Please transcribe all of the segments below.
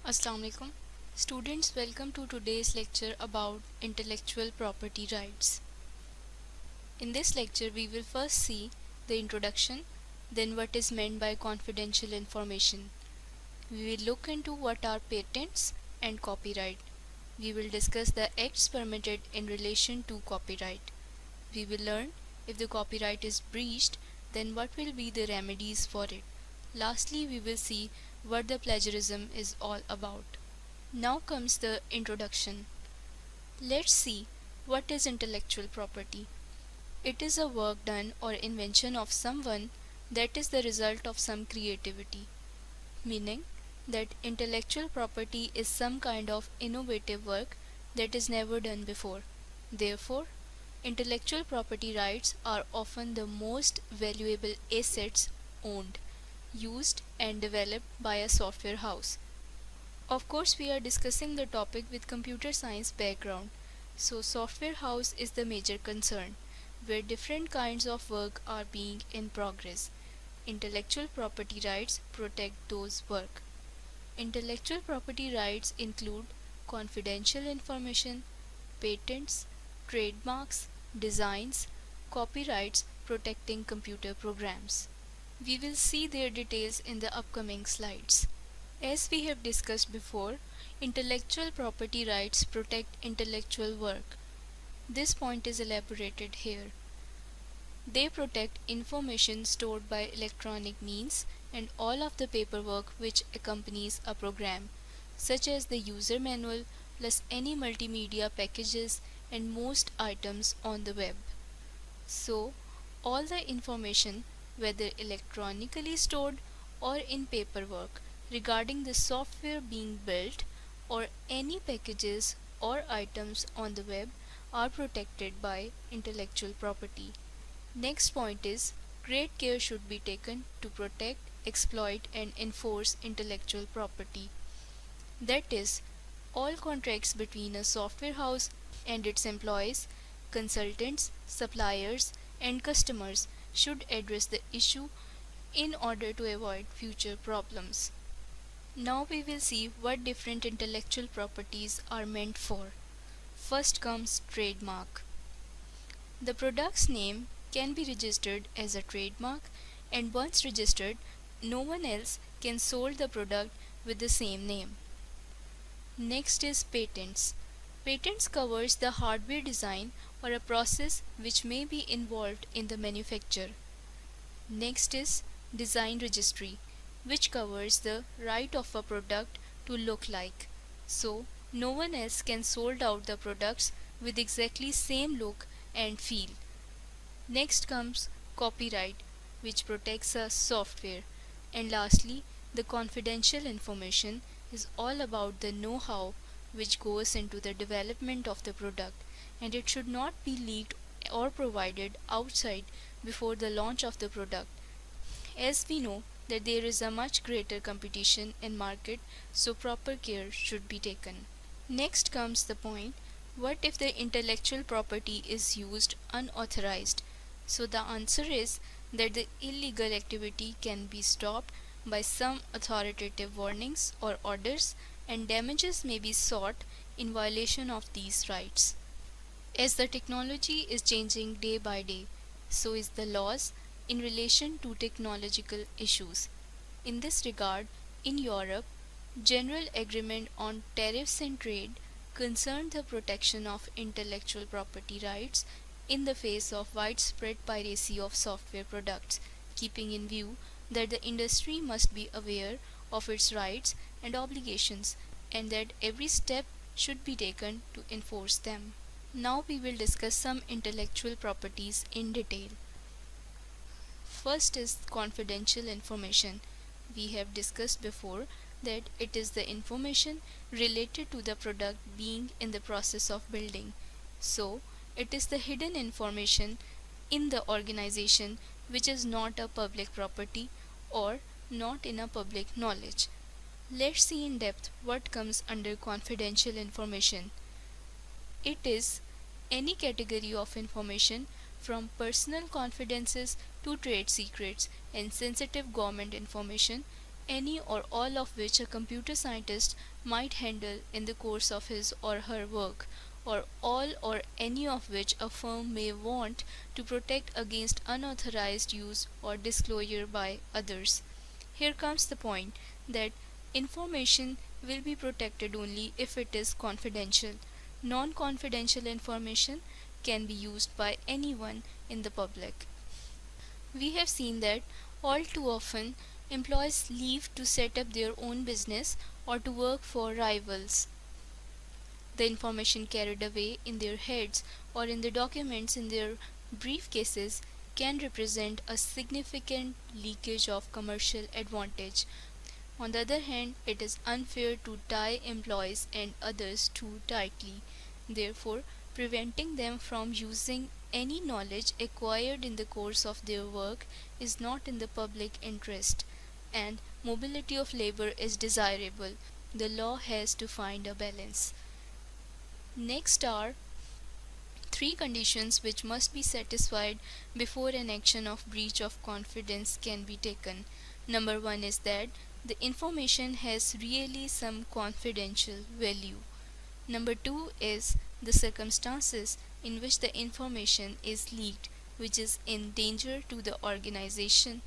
Assalamu alaikum. Students, welcome to today's lecture about intellectual property rights. In this lecture, we will first see the introduction, then what is meant by confidential information. We will look into what are patents and copyright. We will discuss the acts permitted in relation to copyright. We will learn if the copyright is breached, then what will be the remedies for it. Lastly, we will see what the plagiarism is all about. Now comes the introduction. Let's see what is intellectual property. It is a work done or invention of someone that is the result of some creativity, meaning that intellectual property is some kind of innovative work that is never done before. Therefore, intellectual property rights are often the most valuable assets owned, used, and developed by a software house. Of course, we are discussing the topic with computer science background, so software house is the major concern, where different kinds of work are being in progress. Intellectual property rights protect those work. Intellectual property rights include confidential information, patents, trademarks, designs, copyrights protecting computer programs. We will see their details in the upcoming slides. As we have discussed before, intellectual property rights protect intellectual work. This point is elaborated here. They protect information stored by electronic means and all of the paperwork which accompanies a program, such as the user manual plus any multimedia packages and most items on the web. So, all the information, whether electronically stored or in paperwork, regarding the software being built or any packages or items on the web are protected by intellectual property. Next point is great care should be taken to protect, exploit, and enforce intellectual property. That is, all contracts between a software house and its employees, consultants, suppliers, and customers should address the issue in order to avoid future problems. Now we will see what different intellectual properties are meant for. First comes trademark. The product's name can be registered as a trademark, and once registered, no one else can sold the product with the same name. Next is patents. Patents covers the hardware design or a process which may be involved in the manufacture. Next is design registry, which covers the right of a product to look like. So, no one else can sold out the products with exactly same look and feel. Next comes copyright, which protects a software. And lastly, the confidential information is all about the know-how which goes into the development of the product, and it should not be leaked or provided outside before the launch of the product. As we know that there is a much greater competition in market, so proper care should be taken. Next comes the point, what if the intellectual property is used unauthorized? So the answer is that the illegal activity can be stopped by some authoritative warnings or orders, and damages may be sought in violation of these rights. As the technology is changing day by day, so is the laws in relation to technological issues. In this regard, in Europe, General Agreement on Tariffs and Trade concerned the protection of intellectual property rights in the face of widespread piracy of software products, keeping in view that the industry must be aware of its rights and obligations and that every step should be taken to enforce them. Now we will discuss some intellectual properties in detail. First is confidential information. We have discussed before that it is the information related to the product being in the process of building. So, it is the hidden information in the organization which is not a public property or not in a public knowledge. Let's see in depth what comes under confidential information. It is any category of information from personal confidences to trade secrets and sensitive government information any or all of which a computer scientist might handle in the course of his or her work, or all or any of which a firm may want to protect against unauthorized use or disclosure by others. Here comes the point that information will be protected only if it is confidential. Non confidential information can be used by anyone in the public. We have seen that all too often employees leave to set up their own business or to work for rivals. The information carried away in their heads or in the documents in their briefcases can represent a significant leakage of commercial advantage. On the other hand, it is unfair to tie employees and others too tightly, therefore, preventing them from using any knowledge acquired in the course of their work is not in the public interest, and mobility of labor is desirable. The law has to find a balance. Next are three conditions which must be satisfied before an action of breach of confidence can be taken. Number one is that the information has really some confidential value. Number two is the circumstances in which the information is leaked, which is in danger to the organization.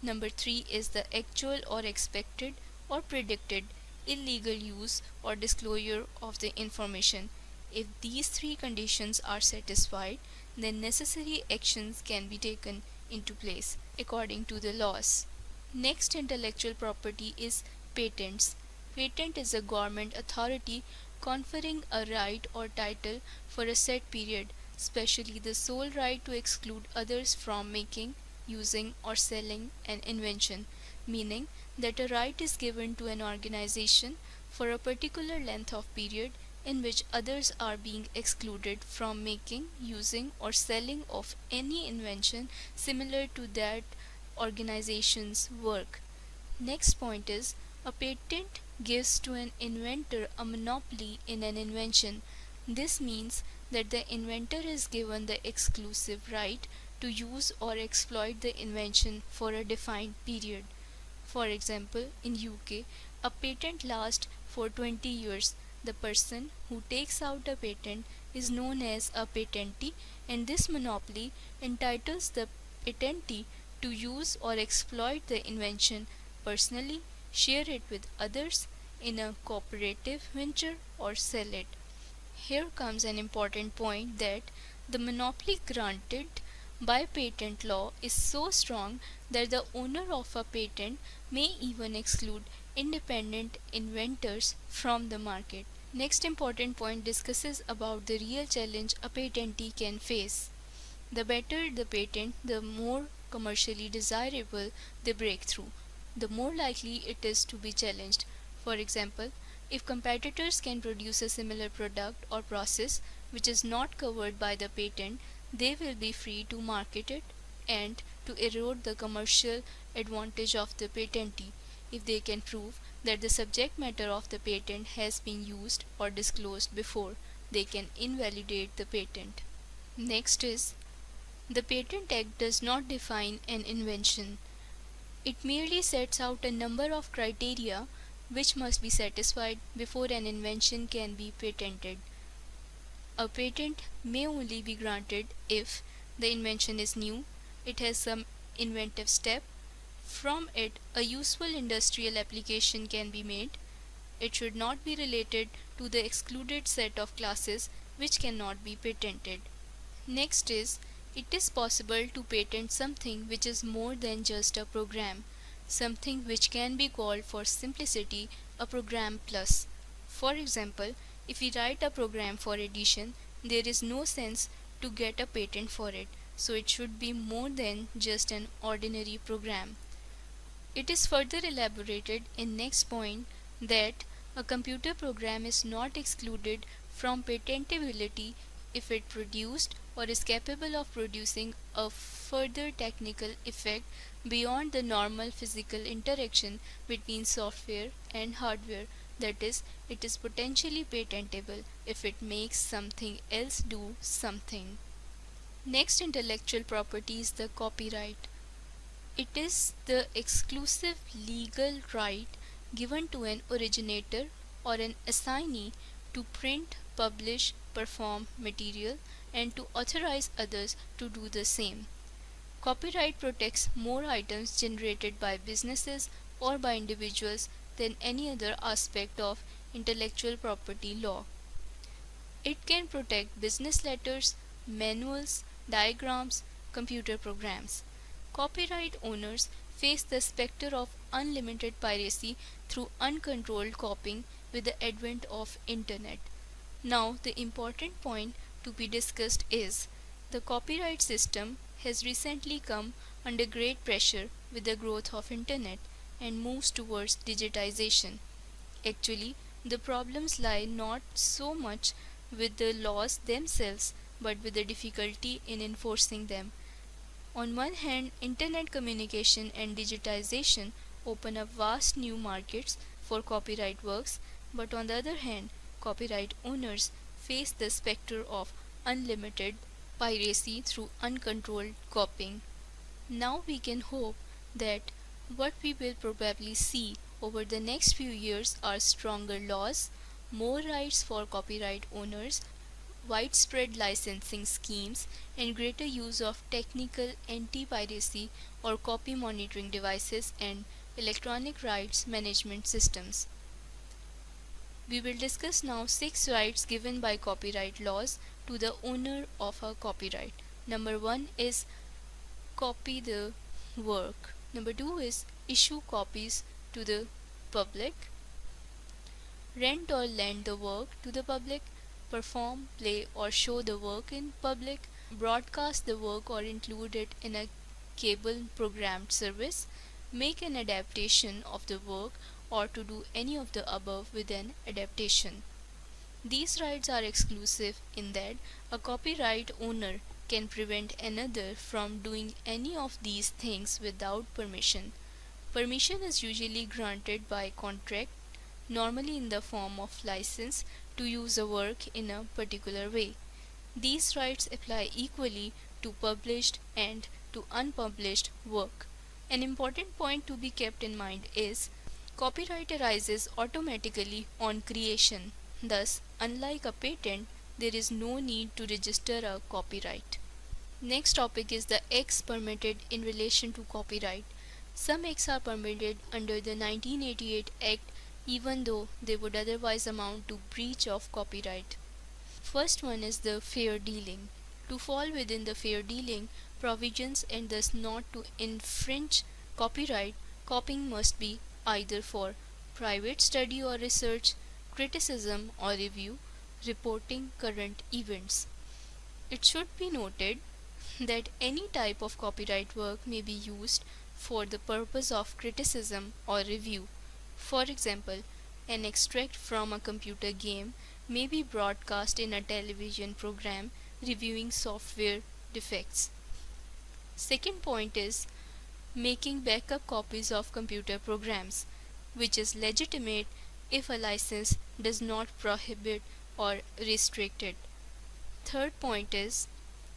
Number three is the actual or expected or predicted illegal use or disclosure of the information. If these three conditions are satisfied, then necessary actions can be taken into place according to the laws. Next intellectual property is patents. Patent is a government authority conferring a right or title for a set period, especially the sole right to exclude others from making, using, or selling an invention, meaning that a right is given to an organization for a particular length of period in which others are being excluded from making, using, or selling of any invention similar to that organization's work. Next point is a patent gives to an inventor a monopoly in an invention. This means that the inventor is given the exclusive right to use or exploit the invention for a defined period. For example, in UK, a patent lasts for 20 years. The person who takes out a patent is known as a patentee, and this monopoly entitles the patentee to use or exploit the invention personally, share it with others in a cooperative venture, or sell it. Here comes an important point that the monopoly granted by patent law is so strong that the owner of a patent may even exclude independent inventors from the market. Next important point discusses about the real challenge a patentee can face. The better the patent, the more commercially desirable the breakthrough, the more likely it is to be challenged. For example, if competitors can produce a similar product or process which is not covered by the patent, they will be free to market it and to erode the commercial advantage of the patentee if they can prove that the subject matter of the patent has been used or disclosed before. They can invalidate the patent. Next is the Patent Act does not define an invention. It merely sets out a number of criteria which must be satisfied before an invention can be patented. A patent may only be granted if the invention is new, it has some inventive step, from it a useful industrial application can be made, it should not be related to the excluded set of classes which cannot be patented. Next is it is possible to patent something which is more than just a program, something which can be called for simplicity a program plus. For example, if we write a program for addition, there is no sense to get a patent for it, so it should be more than just an ordinary program. It is further elaborated in next point that a computer program is not excluded from patentability if it produced or is capable of producing a further technical effect beyond the normal physical interaction between software and hardware. That is, it is potentially patentable if it makes something else do something. Next intellectual property is the copyright. It is the exclusive legal right given to an originator or an assignee to print, publish, perform material, and to authorize others to do the same. Copyright protects more items generated by businesses or by individuals than any other aspect of intellectual property law. It can protect business letters, manuals, diagrams, computer programs. Copyright owners face the specter of unlimited piracy through uncontrolled copying with the advent of internet. Now the important point to be discussed is the copyright system has recently come under great pressure with the growth of internet and moves towards digitization. Actually, the problems lie not so much with the laws themselves but with the difficulty in enforcing them. On one hand, internet communication and digitization open up vast new markets for copyright works, but on the other hand, copyright owners face the specter of unlimited piracy through uncontrolled copying. Now we can hope that what we will probably see over the next few years are stronger laws, more rights for copyright owners, widespread licensing schemes, and greater use of technical anti-piracy or copy monitoring devices and electronic rights management systems. We will discuss now 6 rights given by copyright laws to the owner of a copyright. Number 1 is copy the work. Number 2 is issue copies to the public, rent or lend the work to the public, perform, play or show the work in public, broadcast the work or include it in a cable programmed service, make an adaptation of the work or to do any of the above with an adaptation. These rights are exclusive in that a copyright owner can prevent another from doing any of these things without permission. Permission is usually granted by contract, normally in the form of license to use a work in a particular way. These rights apply equally to published and to unpublished work. An important point to be kept in mind is copyright arises automatically on creation. Thus, unlike a patent, there is no need to register a copyright. Next topic is the acts permitted in relation to copyright. Some acts are permitted under the 1988 Act even though they would otherwise amount to breach of copyright. First one is the fair dealing. To fall within the fair dealing provisions and thus not to infringe copyright, copying must be either for private study or research, criticism or review, reporting current events. It should be noted that any type of copyright work may be used for the purpose of criticism or review. For example, an extract from a computer game may be broadcast in a television program reviewing software defects. Second point is making backup copies of computer programs, which is legitimate if a license does not prohibit or restrict it. Third point is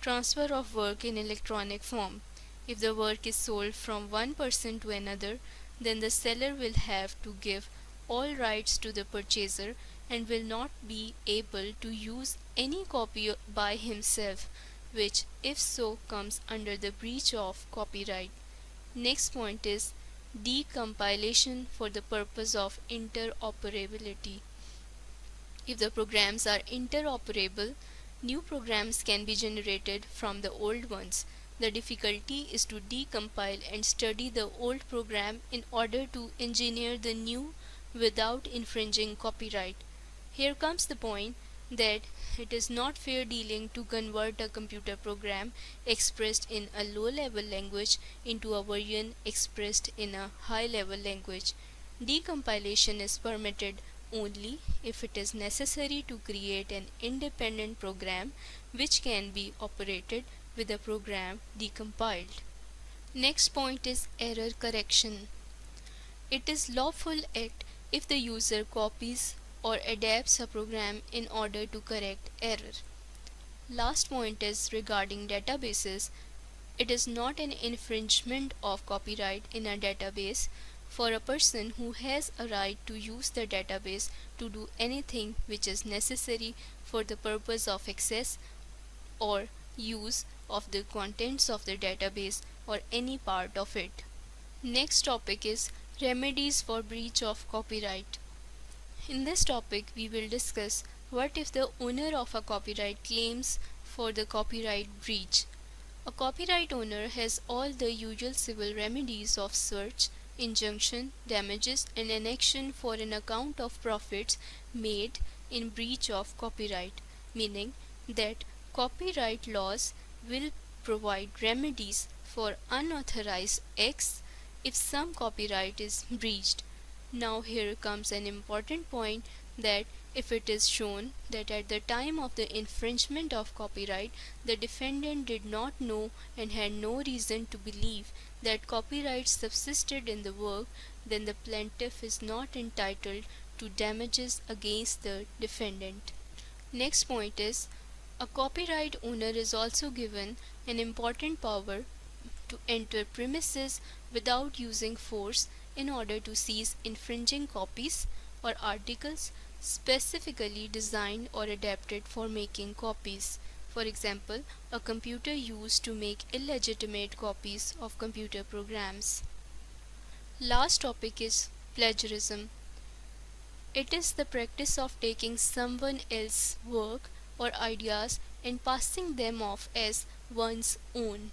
transfer of work in electronic form. If the work is sold from one person to another, then the seller will have to give all rights to the purchaser and will not be able to use any copy by himself, which if so comes under the breach of copyright. Next point is decompilation for the purpose of interoperability. If the programs are interoperable, new programs can be generated from the old ones. The difficulty is to decompile and study the old program in order to engineer the new without infringing copyright. Here comes the point that it is not fair dealing to convert a computer program expressed in a low-level language into a version expressed in a high-level language. Decompilation is permitted only if it is necessary to create an independent program which can be operated with a program decompiled. Next point is error correction. It is lawful act if the user copies or adapts a program in order to correct error. Last point is regarding databases. It is not an infringement of copyright in a database for a person who has a right to use the database to do anything which is necessary for the purpose of access or use of the contents of the database or any part of it. Next topic is remedies for breach of copyright. In this topic, we will discuss what if the owner of a copyright claims for the copyright breach. A copyright owner has all the usual civil remedies of search, injunction, damages, and an action for an account of profits made in breach of copyright, meaning that copyright laws will provide remedies for unauthorized acts if some copyright is breached. Now here comes an important point, that if it is shown that at the time of the infringement of copyright the defendant did not know and had no reason to believe that copyright subsisted in the work, then the plaintiff is not entitled to damages against the defendant. Next point is, a copyright owner is also given an important power to enter premises without using force in order to seize infringing copies or articles specifically designed or adapted for making copies. For example, a computer used to make illegitimate copies of computer programs. Last topic is plagiarism. It is the practice of taking someone else's work or ideas and passing them off as one's own,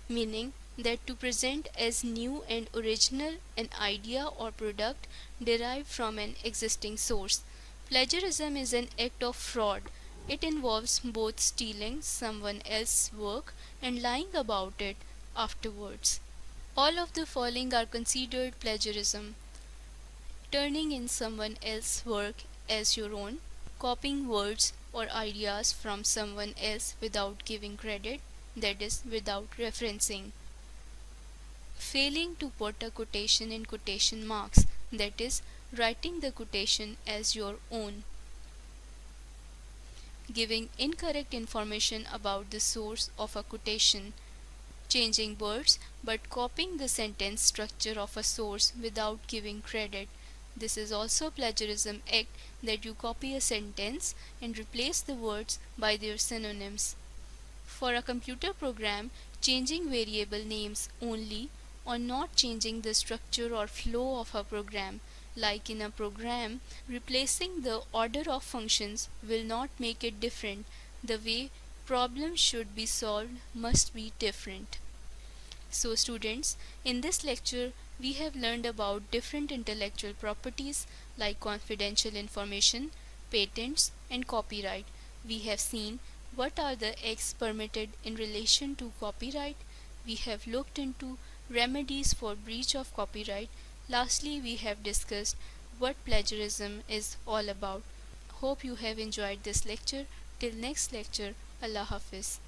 meaning that to present as new and original an idea or product derived from an existing source. Plagiarism is an act of fraud. It involves both stealing someone else's work and lying about it afterwards. All of the following are considered plagiarism: turning in someone else's work as your own, copying words or ideas from someone else without giving credit, that is, without referencing, failing to put a quotation in quotation marks, that is, writing the quotation as your own, giving incorrect information about the source of a quotation, changing words but copying the sentence structure of a source without giving credit. This is also plagiarism act, that you copy a sentence and replace the words by their synonyms. For a computer program, changing variable names only, or not changing the structure or flow of a program. Like in a program, replacing the order of functions will not make it different. The way problems should be solved must be different. So students, in this lecture we have learned about different intellectual properties like confidential information, patents, and copyright. We have seen what are the acts permitted in relation to copyright. We have looked into remedies for breach of copyright. Lastly, we have discussed what plagiarism is all about. Hope you have enjoyed this lecture. Till next lecture, Allah Hafiz.